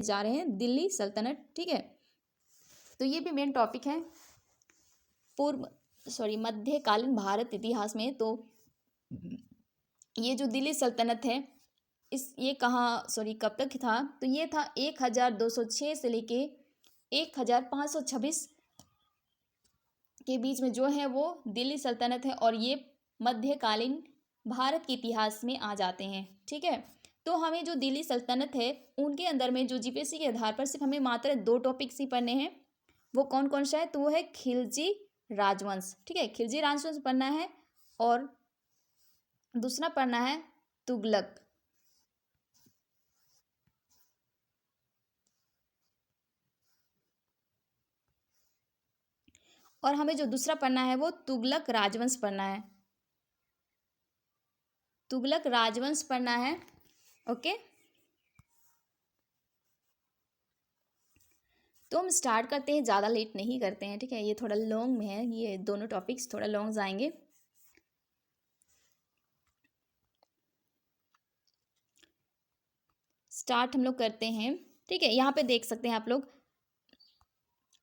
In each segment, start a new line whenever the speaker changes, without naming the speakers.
जा रहे हैं दिल्ली सल्तनत, ठीक है। तो ये भी मेन टॉपिक है मध्यकालीन भारत इतिहास में। तो ये जो दिल्ली सल्तनत है ये कब तक था, तो ये था 1206 से लेके 1526 के बीच में जो है वो दिल्ली सल्तनत है, और ये मध्यकालीन भारत के इतिहास में आ जाते हैं, ठीक है। तो हमें जो दिल्ली सल्तनत है उनके अंदर में जो जीपीएससी के आधार पर सिर्फ हमें मात्र 2 टॉपिक्स ही पढ़ने हैं। वो कौन कौन सा है, तो वो है खिलजी राजवंश, ठीक है, खिलजी राजवंश पढ़ना है, और दूसरा पढ़ना है तुगलक। और हमें जो दूसरा पढ़ना है वो तुगलक राजवंश पढ़ना है, तुगलक राजवंश पढ़ना है, ओके। तो हम स्टार्ट करते हैं, ज़्यादा लेट नहीं करते हैं, ठीक है। ये थोड़ा लॉन्ग में है, ये दोनों टॉपिक्स थोड़ा लॉन्ग जाएंगे। स्टार्ट हम लोग करते हैं, ठीक है। यहाँ पे देख सकते हैं आप लोग,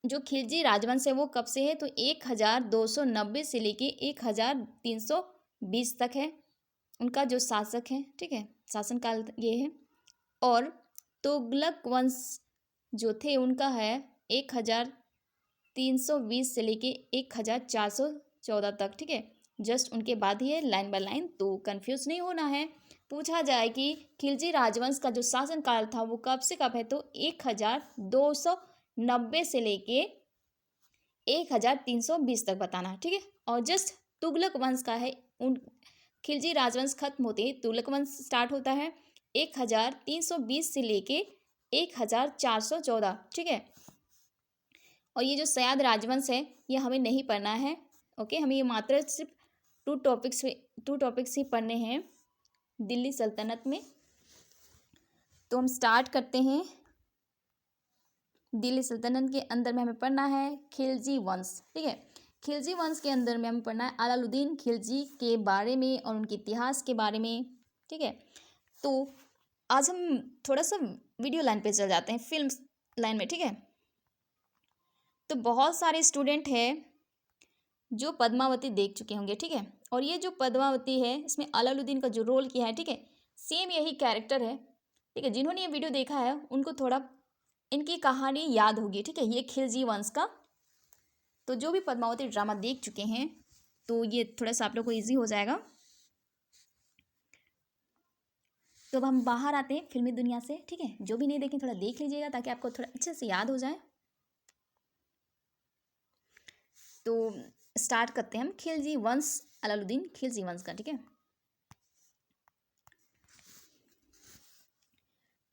जो खिलजी राजवंश है वो कब से है, तो 1290 से लेके 1320 तक है उनका जो शासक है, ठीक है, शासनकाल ये है। और तुगलक वंश जो थे उनका है 1320 से लेके 1414 तक, ठीक है। जस्ट उनके बाद ही है, लाइन बाय लाइन, तो कंफ्यूज नहीं होना है। पूछा जाए कि खिलजी राजवंश का जो शासनकाल था वो कब से कब है, तो 1290 से लेके 1320 तक बताना, ठीक है। और जस्ट तुगलक वंश का है, उन खिलजी राजवंश खत्म होते ही तुगलक वंश स्टार्ट होता है 1320 से लेके 1414, ठीक है। और ये जो सयाद राजवंश है ये हमें नहीं पढ़ना है, ओके। हमें ये मात्र सिर्फ 2 टॉपिक्स ही पढ़ने हैं दिल्ली सल्तनत में। तो हम स्टार्ट करते हैं। दिल्ली सल्तनत के अंदर में हमें पढ़ना है खिलजी वंश, ठीक है। खिलजी वंश के अंदर में हमें पढ़ना है अलाउद्दीन खिलजी के बारे में और उनके इतिहास के बारे में, ठीक है। तो आज हम थोड़ा सा वीडियो लाइन पे चल जाते हैं, फिल्म लाइन में, ठीक है। तो बहुत सारे स्टूडेंट हैं जो पद्मावती देख चुके होंगे, ठीक है। और ये जो पद्मावती है इसमें अलाउद्दीन का जो रोल किया है, ठीक है, सेम यही कैरेक्टर है, ठीक है। जिन्होंने ये वीडियो देखा है उनको थोड़ा इनकी कहानी याद होगी, ठीक है, ये खिलजी वंश का। तो जो भी पद्मावती ड्रामा देख चुके हैं तो ये थोड़ा सा आप लोग को ईजी हो जाएगा। तो अब हम बाहर आते हैं फिल्मी दुनिया से, ठीक है। जो भी नहीं देखें थोड़ा देख लीजिएगा ताकि आपको थोड़ा अच्छे से याद हो जाए। तो स्टार्ट करते हैं हम खिलजी वंश, अलाउद्दीन खिलजी वंश का, ठीक है।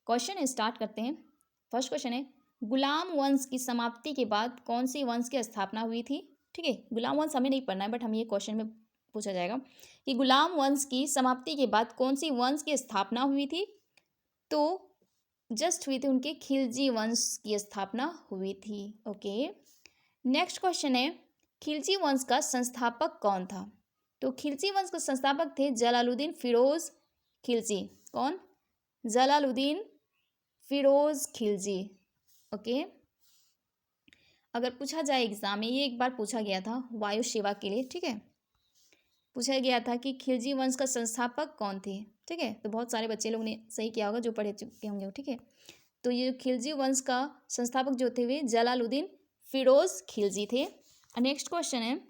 क्वेश्चन स्टार्ट करते हैं। फर्स्ट क्वेश्चन है, गुलाम वंश की समाप्ति के बाद कौन सी वंश की स्थापना हुई थी, ठीक है। गुलाम वंश हमें नहीं पढ़ना है, बट हम ये क्वेश्चन में पूछा जाएगा कि गुलाम वंश की समाप्ति के बाद कौन सी वंश की स्थापना हुई थी, तो जस्ट हुई थी उनके खिलजी वंश की स्थापना हुई थी, ओके। नेक्स्ट क्वेश्चन है, खिलजी वंश का संस्थापक कौन था, तो खिलजी वंश के संस्थापक थे जलालुद्दीन फिरोज खिलजी। कौन, जलालुद्दीन फिरोज खिलजी, ओके। अगर पूछा जाए एग्जाम में, ये एक बार पूछा गया था वायु सेवा के लिए, ठीक है, पूछा गया था कि खिलजी वंश का संस्थापक कौन थे, ठीक है। तो बहुत सारे बच्चे लोग ने सही किया होगा जो पढ़े चुके होंगे, ठीक है। तो ये खिलजी वंश का संस्थापक जो थे वे जलालुद्दीन फिरोज खिलजी थे। नेक्स्ट क्वेश्चन है,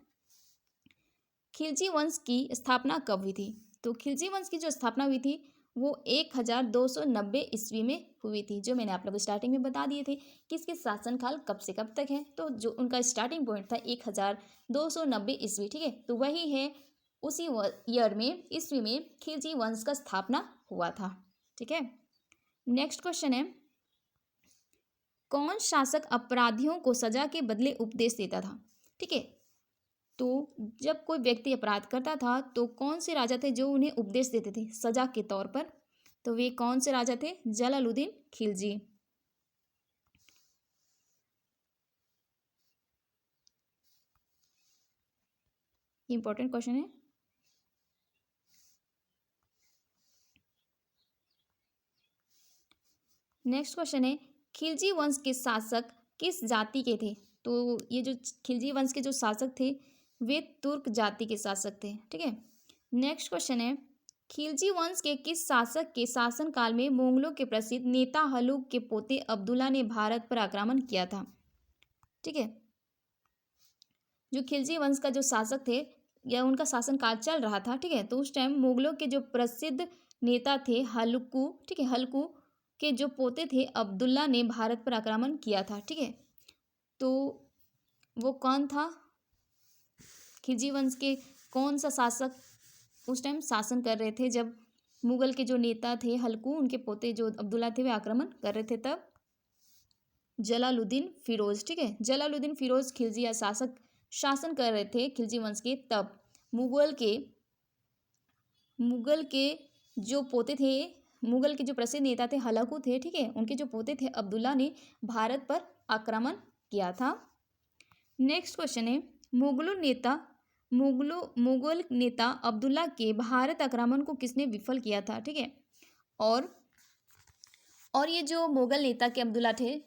खिलजी वंश की स्थापना कब हुई थी, तो खिलजी वंश की जो स्थापना हुई थी वो 1290 ईस्वी में हुई थी, जो मैंने आप लोगों को स्टार्टिंग में बता दिए थे कि इसके शासनकाल कब से कब तक है। तो जो उनका स्टार्टिंग पॉइंट था 1290 ईस्वी, ठीक है। तो वही है, उसी ईयर में, ईस्वी में खिलजी वंश का स्थापना हुआ था, ठीक है। नेक्स्ट क्वेश्चन है, कौन शासक अपराधियों को सजा के बदले उपदेश देता था, ठीक है। तो जब कोई व्यक्ति अपराध करता था तो कौन से राजा थे जो उन्हें उपदेश देते थे सजा के तौर पर, तो वे कौन से राजा थे, जलालुद्दीन खिलजी। इंपॉर्टेंट क्वेश्चन है। नेक्स्ट क्वेश्चन है, खिलजी वंश के शासक किस जाति के थे? तो ये जो खिलजी वंश के जो शासक थे वे तुर्क जाति के शासक थे। ठीक है। नेक्स्ट क्वेश्चन है, खिलजी वंश के किस शासक के शासनकाल में मुगलों के प्रसिद्ध नेता हल्लुक के पोते अब्दुल्ला ने भारत पर आक्रमण किया था? ठीक है। जो खिलजी वंश का जो शासक थे या उनका शासनकाल चल रहा था, ठीक है, तो उस टाइम मुगलों के जो प्रसिद्ध नेता थे हल्लुकु, ठीक है, हल्लुकु के जो पोते थे अब्दुल्ला ने भारत पर आक्रमण किया था। ठीक है। तो वो कौन था? खिलजी वंश के कौन सा शासक उस टाइम शासन कर रहे थे जब मुगल के जो नेता थे हल्कू, उनके पोते जो अब्दुल्ला थे वे आक्रमण कर रहे थे? तब जलालुद्दीन फिरोज। ठीक है। जलालुद्दीन फिरोज खिलजी शासक शासन कर रहे थे खिलजी वंश के। तब मुगल के जो पोते थे, मुगल के जो प्रसिद्ध नेता थे हलाकू थे, ठीक है, उनके जो पोते थे अब्दुल्ला ने भारत पर आक्रमण किया था। नेक्स्ट क्वेश्चन है, मुगल नेता अब्दुल्ला के भारत आक्रमण को किसने विफल किया था? ठीक है। और ये जो मुगल नेता के अब्दुल्ला थे,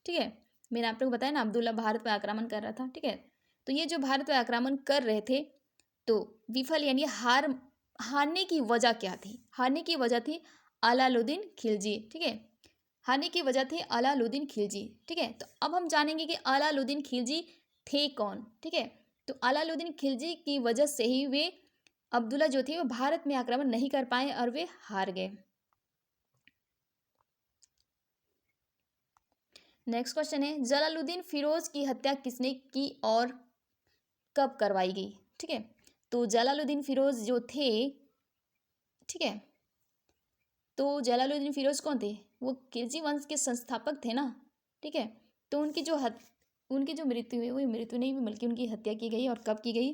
ठीक है, मैंने आप लोग बताया ना अब्दुल्ला भारत पर आक्रमण कर रहा था। ठीक है। तो ये जो भारत पर आक्रमण कर रहे थे तो विफल यानी हारने की वजह क्या थी? हारने की वजह थी अलाउद्दीन खिलजी। ठीक है। हारने की वजह थी अलाउद्दीन खिलजी। ठीक है। तो अब हम जानेंगे कि अलाउद्दीन खिलजी थे कौन। ठीक है। तो अलाउद्दीन खिलजी की वजह से ही वे अब्दुल्ला जो थे वो भारत में आक्रमण नहीं कर पाए और वे हार गए। नेक्स्ट क्वेश्चन है, जलालुद्दीन फिरोज की हत्या किसने की और कब करवाई गई? ठीक है। तो जलालुद्दीन फिरोज जो थे, ठीक है, तो जलालुद्दीन फिरोज कौन थे? वो खिलजी वंश के संस्थापक थे ना। ठीक है। तो उनकी जो मृत्यु हुई, वो मृत्यु नहीं हुई बल्कि उनकी हत्या की गई। और कब की गई?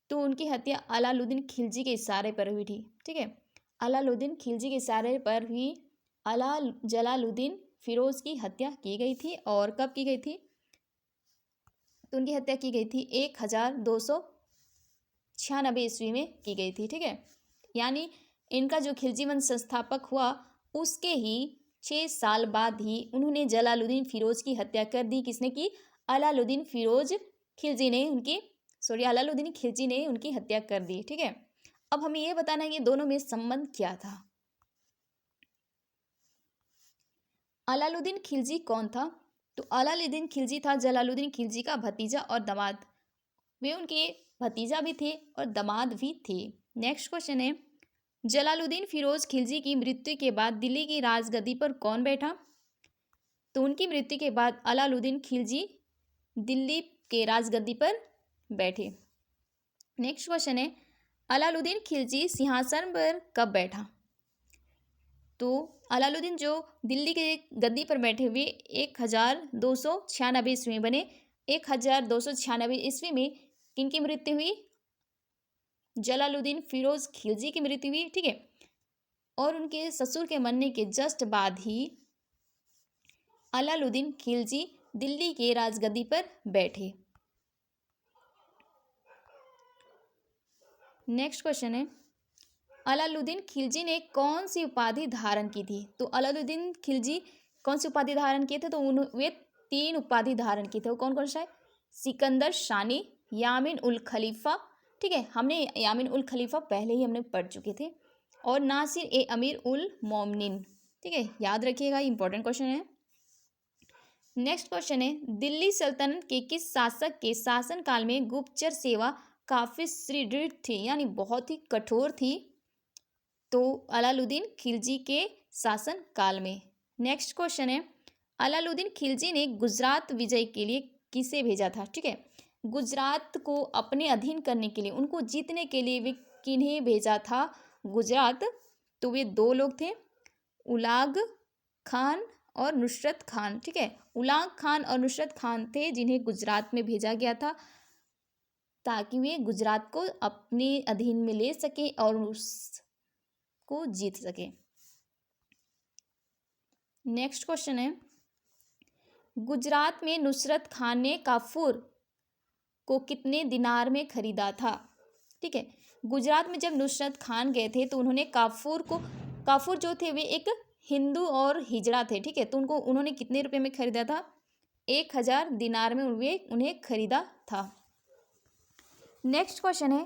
तो उनकी हत्या अलाउद्दीन खिलजी के इशारे पर हुई थी। ठीक है। अलाउद्दीन खिलजी के इशारे पर ही जलालुद्दीन फिरोज की हत्या की गई थी। और कब की गई थी? तो उनकी हत्या की गई थी 1296 ईस्वी में की गई थी। ठीक है। यानी इनका जो खिलजी वंश संस्थापक हुआ उसके ही 6 साल बाद ही उन्होंने जलालुद्दीन फिरोज की हत्या कर दी। किसने की? अलाउद्दीन खिलजी ने उनकी हत्या कर दी। ठीक है। अब हमें यह बताना है कि दोनों में संबंध क्या था। अलाउद्दीन खिलजी कौन था? तो अलाउद्दीन खिलजी था जलालुद्दीन खिलजी का भतीजा और दामाद। वे उनके भतीजा भी थे और दामाद भी थे। नेक्स्ट क्वेश्चन है, जलालुद्दीन फिरोज खिलजी की मृत्यु के बाद दिल्ली की राजगद्दी पर कौन बैठा? तो उनकी मृत्यु के बाद अलाउद्दीन खिलजी दिल्ली के राजगद्दी पर बैठे। नेक्स्ट क्वेश्चन है, अलाउद्दीन खिलजी सिंहासन पर कब बैठा? तो अलाउद्दीन जो दिल्ली के गद्दी पर बैठे हुए 1296 ईस्वी में बने। 1296 ईस्वी में किनकी मृत्यु हुई? जलालुद्दीन फिरोज खिलजी की मृत्यु हुई। ठीक है। और उनके ससुर के मरने के जस्ट बाद ही अलाउद्दीन खिलजी दिल्ली के राजगद्दी पर बैठे। नेक्स्ट क्वेश्चन है, अलाउद्दीन खिलजी ने कौन सी उपाधि धारण की थी? तो अलाउद्दीन खिलजी कौन सी उपाधि धारण किए थे? तो वे 3 उपाधि धारण किए थे। वो कौन कौन सा है? सिकंदर शानी, यामिन उल खलीफा, ठीक है, हमने यामिन उल खलीफा पहले ही हमने पढ़ चुके थे, और नासिर ए अमीर उल मोमिनीन। ठीक है, याद रखिएगा, इंपॉर्टेंट क्वेश्चन है। नेक्स्ट क्वेश्चन है, दिल्ली सल्तनत के किस शासक के शासनकाल में गुप्तचर सेवा काफी सुदृढ़ थी, यानी बहुत ही कठोर थी? तो अलाउद्दीन खिलजी के शासन काल में। नेक्स्ट क्वेश्चन है, अलाउद्दीन खिलजी ने गुजरात विजय के लिए किसे भेजा था? ठीक है, गुजरात को अपने अधीन करने के लिए, उनको जीतने के लिए वे किन्हें भेजा था गुजरात? तो वे 2 लोग थे, उलाग खान और नुसरत खान। ठीक है, उलाग खान और नुसरत खान थे जिन्हें गुजरात में भेजा गया था ताकि वे गुजरात को अपने अधीन में ले सके और उसको जीत सके। नेक्स्ट क्वेश्चन है, गुजरात में नुसरत खान ने काफूर को कितने दिनार में खरीदा था? ठीक है, गुजरात में जब नुसरत खान गए थे तो उन्होंने काफूर जो थे वे एक हिंदू और हिजड़ा थे, ठीक है। तो उन्होंने कितने रुपए में खरीदा था? 1000 दिनार में उन्हें खरीदा था। नेक्स्ट क्वेश्चन है,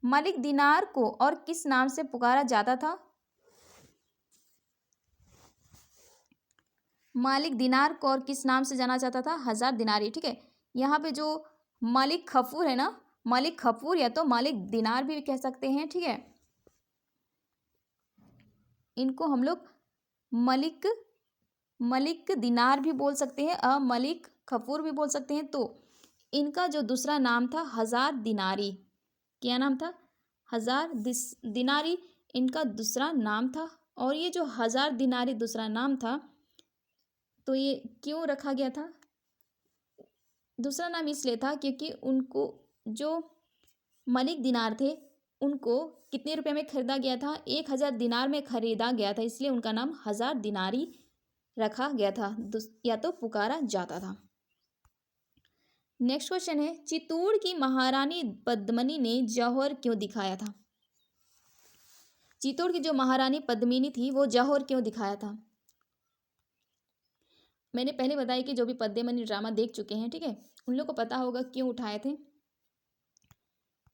मलिक दिनार को और किस नाम से पुकारा जाता था? मालिक दिनार को और किस नाम से जाना जाता था? 1000 दिनारी, ठीक है। यहाँ पे जो मलिक खफूर है ना, मलिक खफूर या तो मलिक दिनार भी कह सकते हैं, ठीक है। इनको हम लोग मलिक दिनार भी बोल सकते हैं, मलिक खफूर भी बोल सकते हैं। तो इनका जो दूसरा नाम था 1000 दिनारी, क्या नाम था? 1000 दिनारी इनका दूसरा नाम था। और ये जो 1000 दिनारी दूसरा नाम था, तो ये क्यों रखा गया था? दूसरा नाम इसलिए था क्योंकि उनको जो मलिक दिनार थे उनको कितने रुपए में खरीदा गया था? 1000 दिनार में खरीदा गया था, इसलिए उनका नाम 1000 दिनारी रखा गया था या तो पुकारा जाता था। नेक्स्ट क्वेश्चन है, चित्तौड़ की महारानी पद्मिनी ने जौहर क्यों दिखाया था? चित्तौड़ की जो महारानी पद्मिनी थी वो जौहर क्यों दिखाया था? मैंने पहले बताया कि जो भी पद्मिनी ड्रामा देख चुके हैं, ठीक है, उन लोगों को पता होगा क्यों उठाए थे।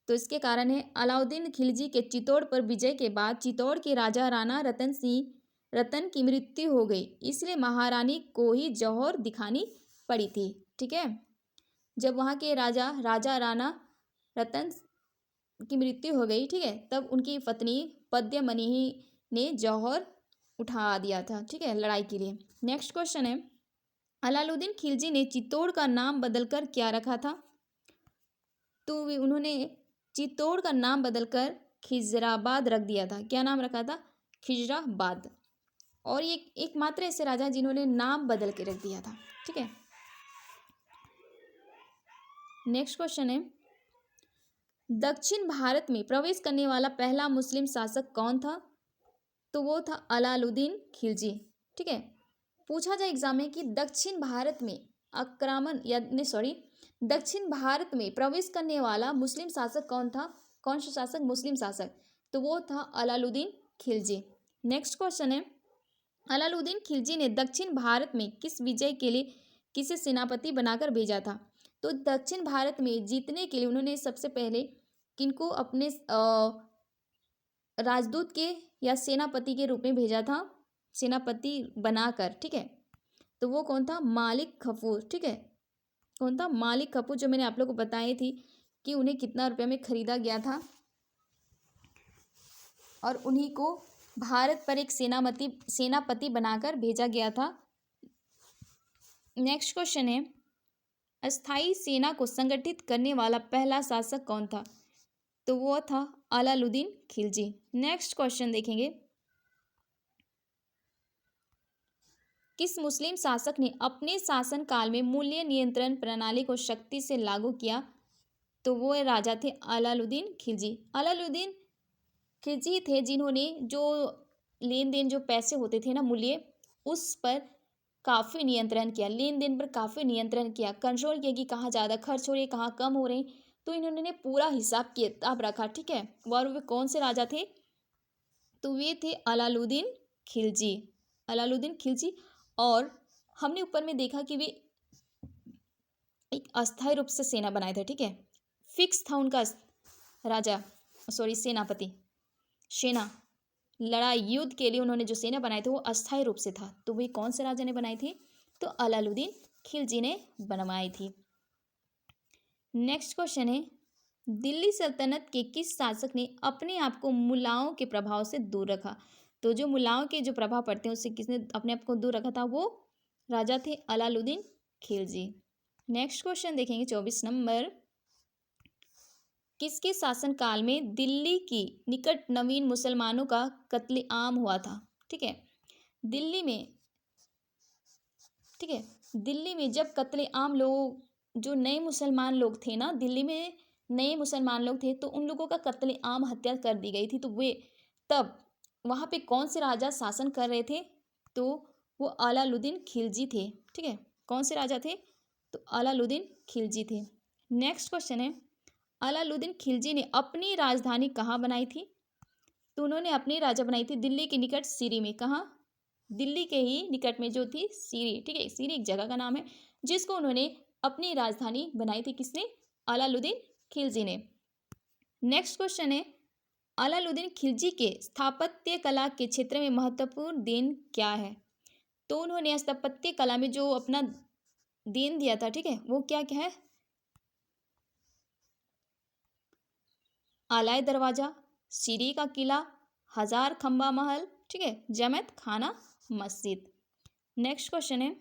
तो इसके कारण है, अलाउद्दीन खिलजी के चित्तौड़ पर विजय के बाद चित्तौड़ के राजा राणा रतन की मृत्यु हो गई, इसलिए महारानी को ही जौहर दिखानी पड़ी थी, ठीक है। जब वहाँ के राजा राणा रतन की मृत्यु हो गई, ठीक है, तब उनकी पत्नी पद्मिनी ने जौहर उठा दिया था, ठीक है, लड़ाई के लिए। नेक्स्ट क्वेश्चन है, अलाउद्दीन खिलजी ने चित्तौड़ का नाम बदलकर क्या रखा था? तो उन्होंने चित्तौड़ का नाम बदलकर खिजराबाद रख दिया था। क्या नाम रखा था? खिजराबाद। और ये एकमात्र ऐसे राजा जिन्होंने नाम बदल के रख दिया था, ठीक है। नेक्स्ट क्वेश्चन है, दक्षिण भारत में प्रवेश करने वाला पहला मुस्लिम शासक कौन था? तो वो था अलाउद्दीन खिलजी, ठीक है। पूछा जाए एग्जाम में कि दक्षिण भारत में दक्षिण भारत में प्रवेश करने वाला मुस्लिम शासक कौन था? कौन सा शासक? मुस्लिम शासक। तो वो था अलाउद्दीन खिलजी। नेक्स्ट क्वेश्चन है, अलाउद्दीन खिलजी ने दक्षिण भारत में किस विजय के लिए किसे सेनापति बनाकर भेजा था? तो दक्षिण भारत में जीतने के लिए उन्होंने सबसे पहले किनको अपने राजदूत के या सेनापति के रूप में भेजा था, सेनापति बनाकर, ठीक है। तो वो कौन था? मालिक कफूर, ठीक है। कौन था? मालिक कफूर, जो मैंने आप लोगों को बताई थी कि उन्हें कितना रुपये में खरीदा गया था और उन्हीं को भारत पर एक सेनापति बनाकर भेजा गया था। नेक्स्ट क्वेश्चन है, अस्थाई सेना को संगठित करने वाला पहला शासक कौन था? तो वो था अलाउद्दीन खिलजी। नेक्स्ट क्वेश्चन देखेंगे, किस मुस्लिम शासक ने अपने शासन काल में मूल्य नियंत्रण प्रणाली को सख्ती से लागू किया? तो वो राजा थे अलाउद्दीन खिलजी। अलाउद्दीन खिलजी थे जिन्होंने जो लेन देन, जो पैसे होते थे ना, मूल्य, उस पर काफ़ी नियंत्रण किया, लेन देन पर काफ़ी नियंत्रण किया, कंट्रोल किया कि कहाँ ज़्यादा खर्च हो रही है, कहाँ कम हो रहे हैं। तो इन्होंने पूरा हिसाब किताब रखा, ठीक है। और वे कौन से राजा थे? तो वे थे अलाउद्दीन खिलजी। अलाउद्दीन खिलजी। और हमने ऊपर में देखा कि वे एक अस्थायी रूप से सेना बनाए थे, ठीक है। फिक्स था उनका सेनापति, सेना लड़ाई युद्ध के लिए उन्होंने जो सेना बनाए थे वो अस्थायी रूप से था। तो वे कौन से राजा ने बनाई थी? तो अलाउद्दीन खिलजी ने बनवाई थी। नेक्स्ट क्वेश्चन है, दिल्ली सल्तनत के किस शासक ने अपने आप को मुलाओं के प्रभाव से दूर रखा? तो जो मुलाओं के जो प्रभाव पड़ते हैं उससे किसने अपने आप को दूर रखा था? वो राजा थे अलाउद्दीन खिलजी। नेक्स्ट क्वेश्चन देखेंगे 24 नंबर, किसके शासनकाल में दिल्ली की निकट नवीन मुसलमानों का कत्लेआम हुआ था? ठीक है, दिल्ली में, ठीक है, दिल्ली में जब कत्लेआम लोग, जो नए मुसलमान लोग थे ना, दिल्ली में नए मुसलमान लोग थे, तो उन लोगों का कत्लेआम, हत्या कर दी गई थी। तो वे तब वहाँ पे कौन से राजा शासन कर रहे थे? तो वो अलाउद्दीन खिलजी थे, ठीक है। कौन से राजा थे? तो अलाउद्दीन खिलजी थे। नेक्स्ट क्वेश्चन है, अलाउद्दीन खिलजी ने अपनी राजधानी कहाँ बनाई थी? तो उन्होंने अपनी राजा बनाई थी दिल्ली के निकट सिरी में। कहाँ? दिल्ली के ही निकट में जो थी सीरी, ठीक है, सीरी एक जगह का नाम है जिसको उन्होंने अपनी राजधानी बनाई थी। किसने? अलाउद्दीन खिलजी ने। नेक्स्ट क्वेश्चन है, अलाउद्दीन खिलजी के स्थापत्य कला के क्षेत्र में महत्वपूर्ण देन क्या है? तो उन्होंने स्थापत्य कला में जो अपना देन दिया था, ठीक है, वो क्या क्या है? आलाय दरवाजा, सीरी का किला, हजार खंबा महल, ठीक है, जमैत खाना मस्जिद। नेक्स्ट क्वेश्चन है,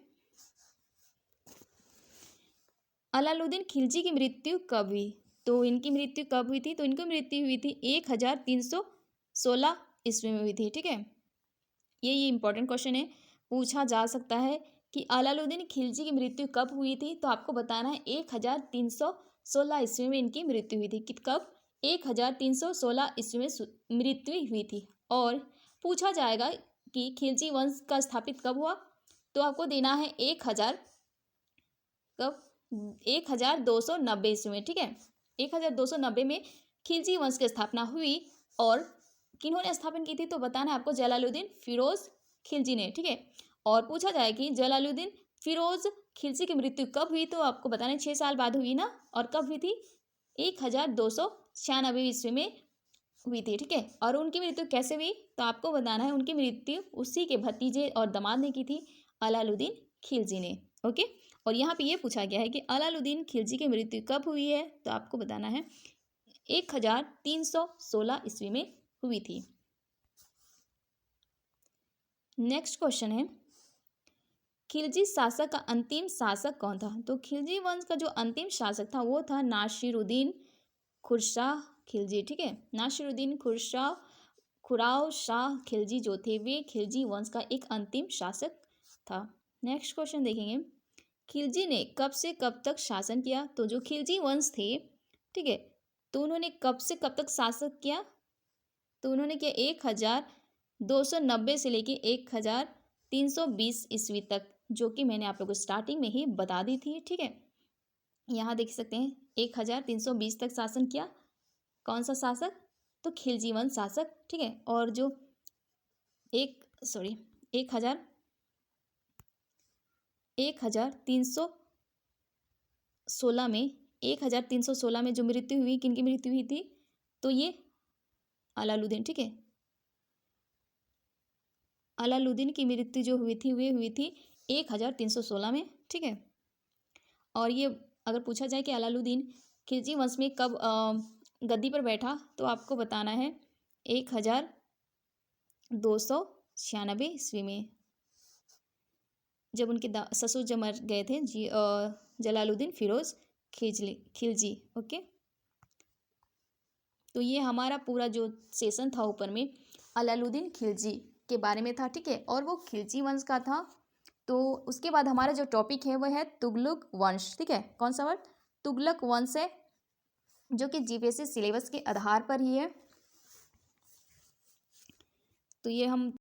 अलाउद्दीन खिलजी की मृत्यु कब हुई? तो इनकी मृत्यु कब हुई थी? तो इनकी मृत्यु हुई थी 1316 ईस्वी में हुई थी, ठीक है। ये इंपॉर्टेंट क्वेश्चन है, पूछा जा सकता है कि अलाउद्दीन खिलजी की मृत्यु कब हुई थी। तो आपको बताना है 1316 ईस्वी में इनकी मृत्यु हुई थी। कब? 1316 ईस्वी में मृत्यु हुई थी। और पूछा जाएगा कि खिलजी वंश का स्थापित कब हुआ? तो आपको देना है 1290 ईस्वी में, ठीक है। 1290 में खिलजी वंश की स्थापना हुई। और किन्होंने स्थापन की थी? तो बताना है आपको जलालुद्दीन फिरोज खिलजी ने, ठीक है। और पूछा जाए कि जलालुद्दीन फिरोज खिलजी की मृत्यु कब हुई? तो आपको बताना है 6 साल बाद हुई ना। और कब हुई थी? 1296 ईस्वी में हुई थी, ठीक है। और उनकी मृत्यु कैसे हुई? तो आपको बताना है उनकी मृत्यु उसी के भतीजे और दामाद ने की थी, अलाउद्दीन खिलजी ने। ओके। और यहाँ पे ये पूछा गया है कि अलाउद्दीन खिलजी की मृत्यु कब हुई है? तो आपको बताना है 1316 ईस्वी में हुई थी। नेक्स्ट क्वेश्चन है, खिलजी शासक का अंतिम शासक कौन था? तो खिलजी वंश का जो अंतिम शासक था वो था नासिरुद्दीन खुर्शाह खिलजी, ठीक है। नासिरुद्दीन खुराव शाह खिलजी जो थे वे खिलजी वंश का एक अंतिम शासक था। नेक्स्ट क्वेश्चन देखेंगे, खिलजी ने कब से कब तक शासन किया? तो जो खिलजी वंश थे, ठीक है, तो उन्होंने कब से कब तक शासन किया? तो उन्होंने किया 1290 से लेके 1320 ईस्वी तक, जो कि मैंने आप लोगों को स्टार्टिंग में ही बता दी थी, ठीक है। यहाँ देख सकते हैं 1320 तक शासन किया। कौन सा शासक? तो खिलजी वंश शासक, ठीक है। और जो 1316 में जो मृत्यु हुई, किनकी मृत्यु हुई थी? तो ये अलाउद्दीन, ठीक है, अलाउद्दीन की मृत्यु जो हुई थी वे हुई थी 1316 में, ठीक है। और ये अगर पूछा जाए कि अलाउद्दीन खिलजी वंश में कब गद्दी पर बैठा, तो आपको बताना है 1296 ईस्वी में, जब उनके ससुर जब मर गए थे जलालुद्दीन फिरोज खिलजी। ओके। तो ये हमारा पूरा जो सेशन था ऊपर में अलाउद्दीन खिलजी के बारे में था, ठीक है। और वो खिलजी वंश का था। तो उसके बाद हमारा जो टॉपिक है वह है तुगलक वंश, ठीक है। कौन सा वर्ड? तुगलक वंश है, जो कि जीपीएससी सिलेबस के आधार पर ही है। तो ये हम